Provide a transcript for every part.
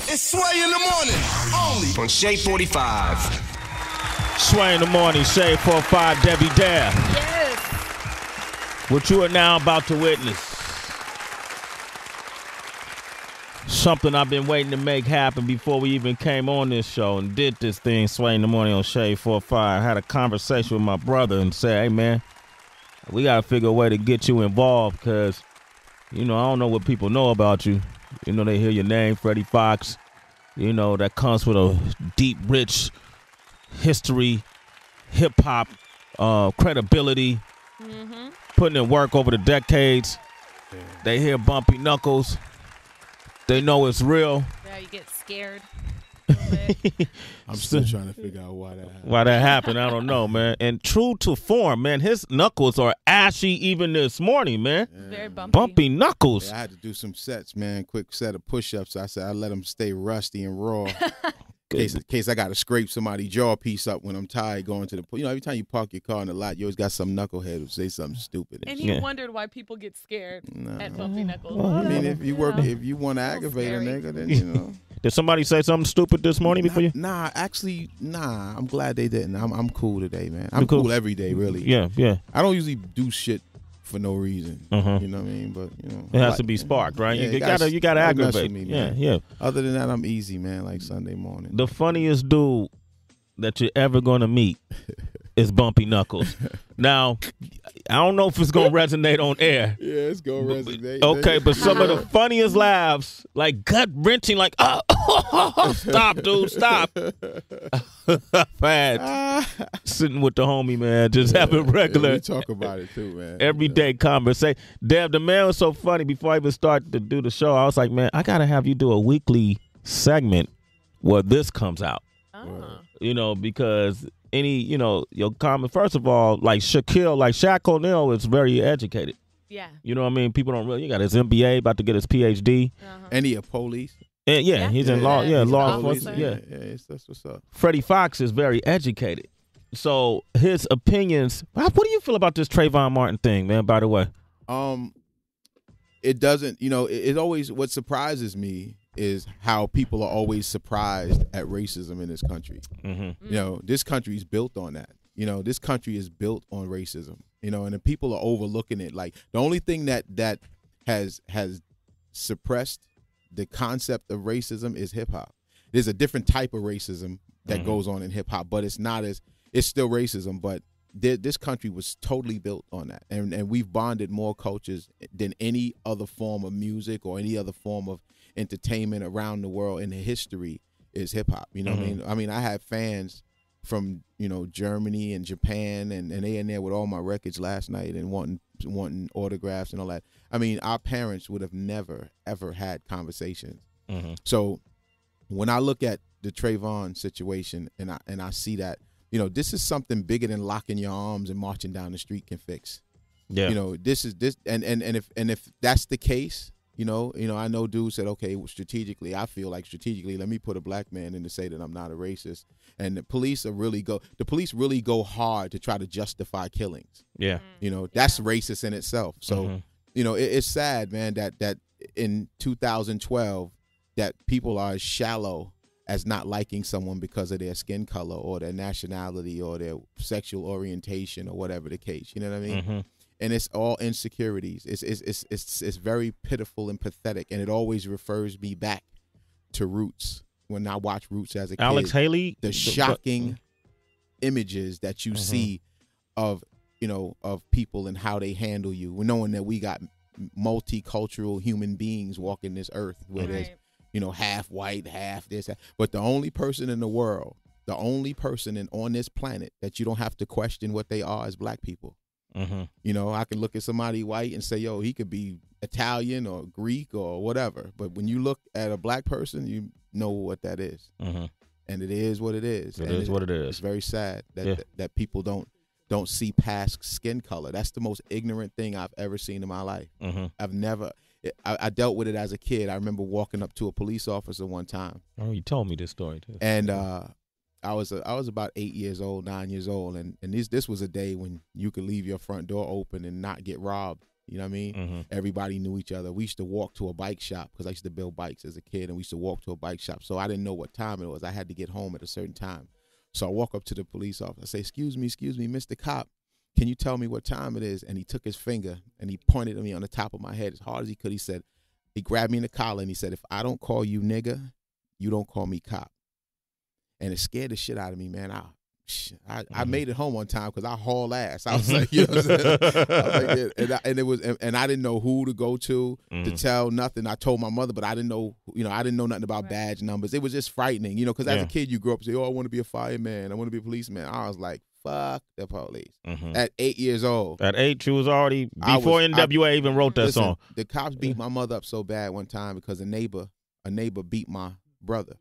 It's Sway in the morning, only on Shade 45. Sway in the morning, Shade 45, Debbie Dare. Yes. What you are now about to witness. Something I've been waiting to make happen before we even came on this show and did this thing, Sway in the morning on Shade 45. I had a conversation with my brother and said, hey, man, we got to figure a way to get you involved because, you know, I don't know what people know about you. You know, they hear your name, Freddie Foxxx. You know, that comes with a deep, rich history, hip-hop, credibility, putting in work over the decades. Yeah. They hear Bumpy Knuckles. They know it's real. Yeah, you get scared. I'm still trying to figure out why that happened. Why that happened, I don't know, man. And true to form, man, his knuckles are ashy even this morning, man. Yeah. Very bumpy. Bumpy Knuckles. Yeah, I had to do some sets, man. Quick set of push-ups. I said I let them stay rusty and raw. In case I got to scrape somebody's jaw piece up when I'm tired going to the – you know, every time you park your car in the lot, you always got some knucklehead who say something stupid. And he wondered why people get scared at Bumpy Knuckles. I mean, if you want to aggravate a nigga, then, you know. Did somebody say something stupid this morning before you? Nah. I'm glad they didn't. I'm cool today, man. I'm cool every day, really. Yeah. I don't usually do shit for no reason. You know what I mean? But you know, it has to be sparked, right? Yeah, you gotta aggravate me, man. Yeah. Other than that, I'm easy, man. Like Sunday morning. The funniest dude that you're ever gonna meet is Bumpy Knuckles. Now, I don't know if it's gonna resonate on air. Yeah, it's gonna resonate. Okay, but some of the funniest laughs, like gut wrenching, like stop, dude, stop. Man, sitting with the homie, man, just having regular. Yeah, we talk about it too, man. Everyday conversation. Deb, the man was so funny. Before I even started to do the show, I was like, man, I gotta have you do a weekly segment where this comes out. You know, because your comment, first of all, like Shaq O'Neal is very educated. Yeah. You know what I mean? People don't really, he got his MBA, about to get his PhD. And he a police. And he's in law. Yeah, law enforcement. Yeah. That's what's up. Freddie Foxxx is very educated. So his opinions, what do you feel about this Trayvon Martin thing, man, by the way? It doesn't, it always, what surprises me is how people are always surprised at racism in this country. This country is built on that. This country is built on racism. And the people are overlooking it. Like the only thing that has suppressed the concept of racism is hip hop. There's a different type of racism that goes on in hip hop, but it's still racism. But this country was totally built on that, and we've bonded more cultures than any other form of music or any other form of entertainment around the world in the history is hip hop. You know what I mean? I mean, I have fans from, Germany and Japan and they in there with all my records last night and wanting autographs and all that. I mean, our parents would have never, ever had conversations. So when I look at the Trayvon situation and I see that, this is something bigger than locking your arms and marching down the street can fix. Yeah. This and if that's the case, I know dudes said, okay, well, I feel like strategically, let me put a black man in to say that I'm not a racist. And the police really go hard to try to justify killings. Yeah. That's racist in itself. So, it's sad, man, that in 2012 that people are as shallow as not liking someone because of their skin color or their nationality or their sexual orientation or whatever the case. You know what I mean? And it's all insecurities. It's very pitiful and pathetic, and it always refers me back to Roots. When I watch Roots as a kid, Alex Haley, the shocking images that you see of people and how they handle you, knowing that we got multicultural human beings walking this earth where there's half white, half this, but the only person in the world, on this planet that you don't have to question what they are is black people. I can look at somebody white and say, yo, he could be Italian or Greek or whatever. But when you look at a black person, you know what that is. And it is what it is. It is what it is. It's very sad that people don't see past skin color. That's the most ignorant thing I've ever seen in my life. I dealt with it as a kid. I remember walking up to a police officer one time. Oh, you told me this story too. And I was about 9 years old, and this was a day when you could leave your front door open and not get robbed. You know what I mean? Mm-hmm. Everybody knew each other. We used to walk to a bike shop because I used to build bikes as a kid, and we used to walk to a bike shop. So I didn't know what time it was. I had to get home at a certain time. So I walk up to the police officer. I say, excuse me, Mr. Cop, can you tell me what time it is? And he took his finger and he pointed at me on the top of my head as hard as he could. He said, he grabbed me in the collar and he said, if I don't call you nigga, you don't call me cop. And it scared the shit out of me, man. I made it home on time because I hauled ass. I was like, you know what I'm saying? And I didn't know who to go to tell nothing. I told my mother, but I didn't know, I didn't know nothing about badge numbers. It was just frightening, because as a kid you grew up and say, oh, I want to be a fireman, I want to be a policeman. I was like, fuck the police. At 8 years old. At 8, you was already before NWA even wrote that song. The cops beat my mother up so bad one time because a neighbor beat my brother.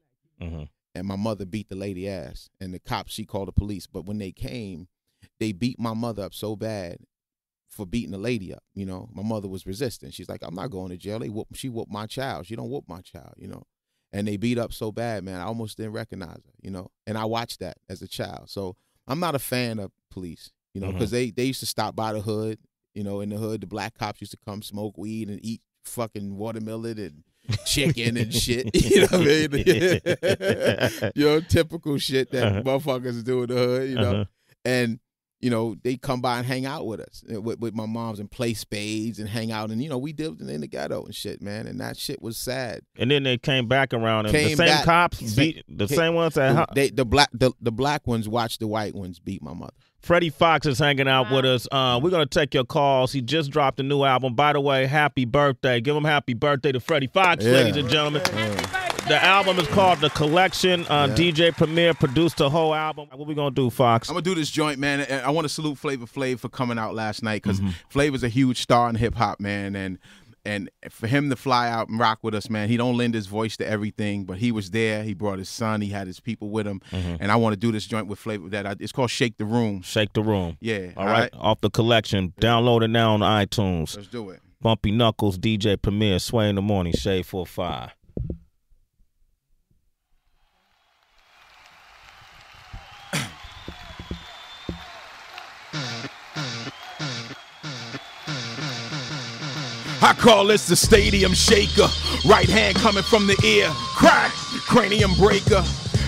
And my mother beat the lady ass. And the cops, she called the police. But when they came, they beat my mother up so bad for beating the lady up. My mother was resistant. She's like, I'm not going to jail. She whooped my child. She don't whoop my child, And they beat up so bad, man. I almost didn't recognize her, And I watched that as a child. So I'm not a fan of police, because they used to stop by the hood, in the hood. The black cops used to come smoke weed and eat fucking watermelon and chicken and shit. You know what I mean? Typical shit that motherfuckers do in the hood, And, they come by and hang out with us, with my moms, and play spades and hang out. And, we lived in the ghetto and shit, man. And that shit was sad. And then they came back around and the same cops beat the same ones that the black ones watched the white ones beat my mother. Freddie Foxxx is hanging out with us. We're going to take your calls. He just dropped a new album. By the way, happy birthday. Give him happy birthday to Freddie Foxxx, ladies and gentlemen. The album is called The Collection. DJ Premier produced the whole album. What we going to do, Fox? I'm going to do this joint, man. I want to salute Flavor Flav for coming out last night because Flavor's a huge star in hip-hop, man. And for him to fly out and rock with us, man, he don't lend his voice to everything, but he was there. He brought his son. He had his people with him. And I want to do this joint with Flavor. It's called Shake the Room. Shake the Room. Yeah. All right. Off The Collection. Download it now on iTunes. Let's do it. Bumpy Knuckles, DJ Premier, Sway in the Morning, Shade 45. I call this the stadium shaker. Right hand coming from the ear. Crack, cranium breaker.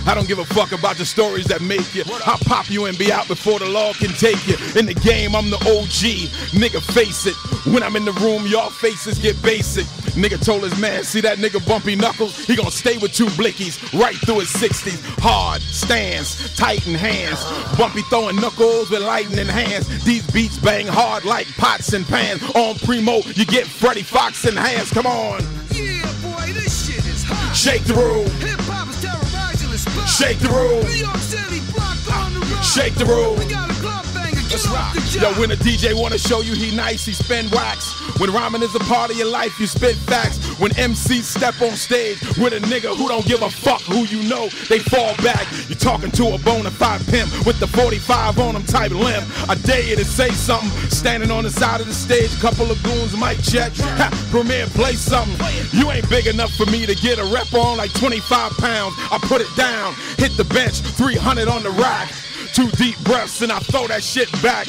I don't give a fuck about the stories that make you. I'll pop you and be out before the law can take you. In the game, I'm the OG. Nigga, face it. When I'm in the room, y'all faces get basic. Nigga told his man, see that nigga Bumpy Knuckles? He gonna stay with 2 blickies right through his 60s. Hard stance, tight in hands. Bumpy throwing knuckles with lightning hands. These beats bang hard like pots and pans. On Primo, you get Freddie Foxxx in hands. Come on. Yeah, boy, this shit is hot. Shake the room. Hip-hop is terrorizing the spot. Shake the room. New York City block on the road. Shake the room. We got a club banger. Let's rock. Yo, when a DJ wanna show you he nice, he spin wax. When rhyming is a part of your life, you spit facts. When MCs step on stage with a nigga who don't give a fuck who you know, they fall back. You talking to a bona fide pimp with the 45 on him type limb. I dare you to say something. Standing on the side of the stage, couple of goons mic check. Ha, Premier, play something. You ain't big enough for me to get a rep on like 25 pounds. I put it down, hit the bench, 300 on the rack. 2 deep breaths and I throw that shit back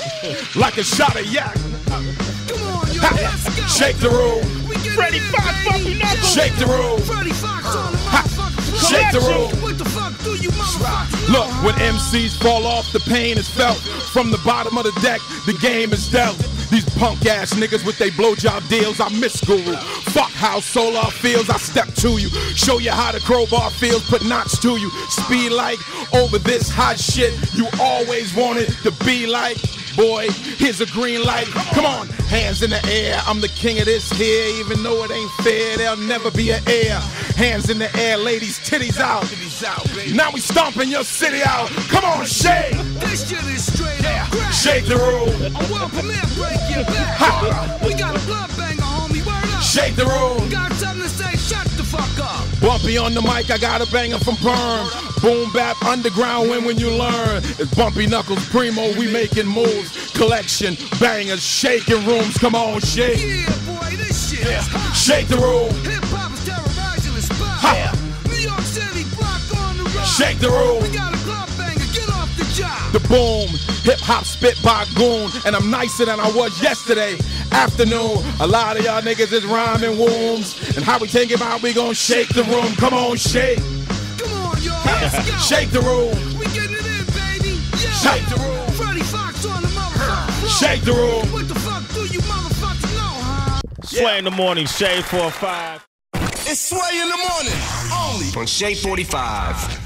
like a shot of yak. Come on, yo, let's go. Shake the room. Freddie Foxxx, Bumpy Knuckles. Shake the room. Freddie Foxxx on the motherfucker. Shake the room. What the fuck do you motherfucker? Look, when MCs fall off, the pain is felt. From the bottom of the deck, the game is dealt. These punk ass niggas with they blowjob deals, I miss Guru. Fuck how Solar feels, I step to you. Show you how the crowbar feels, put knots to you. Speed like over this hot shit you always wanted to be like. Boy, here's a green light. Come on, hands in the air. I'm the king of this here, even though it ain't fair. There'll never be an air. Hands in the air, ladies, titties out. Now we stomping your city out. Come on, shake. This shit is straight up crack. Shake the room. A world premiere, break your back. We got a blood banger, homie. Word up. Shake the room. Got something to say? Shut the fuck up. Bumpy on the mic, I got a banger from Perm. Boom bap underground when you learn. It's Bumpy Knuckles Primo, we making moves. Collection, bangers, shaking rooms. Come on, shake. Yeah, boy, this shit is hot. Shake the room. Hip-hop is terrorizing the spot. New York City block on the road. Shake the room. We got a club banger, get off the job. The boom, hip hop spit by a goon, and I'm nicer than I was yesterday. afternoon. A lot of y'all niggas is rhyming wombs. And how we take it out, we gon' shake the room. Come on, shake. Come on, y'all. Let's go. Shake the room. We getting it in, baby. Yeah. Shake the room. Freddie Foxxx on the motherfucking floor. Shake the room. What the fuck do you motherfuckers know, huh? Sway in the morning, Shade 45. It's Sway in the morning, only on Shade 45.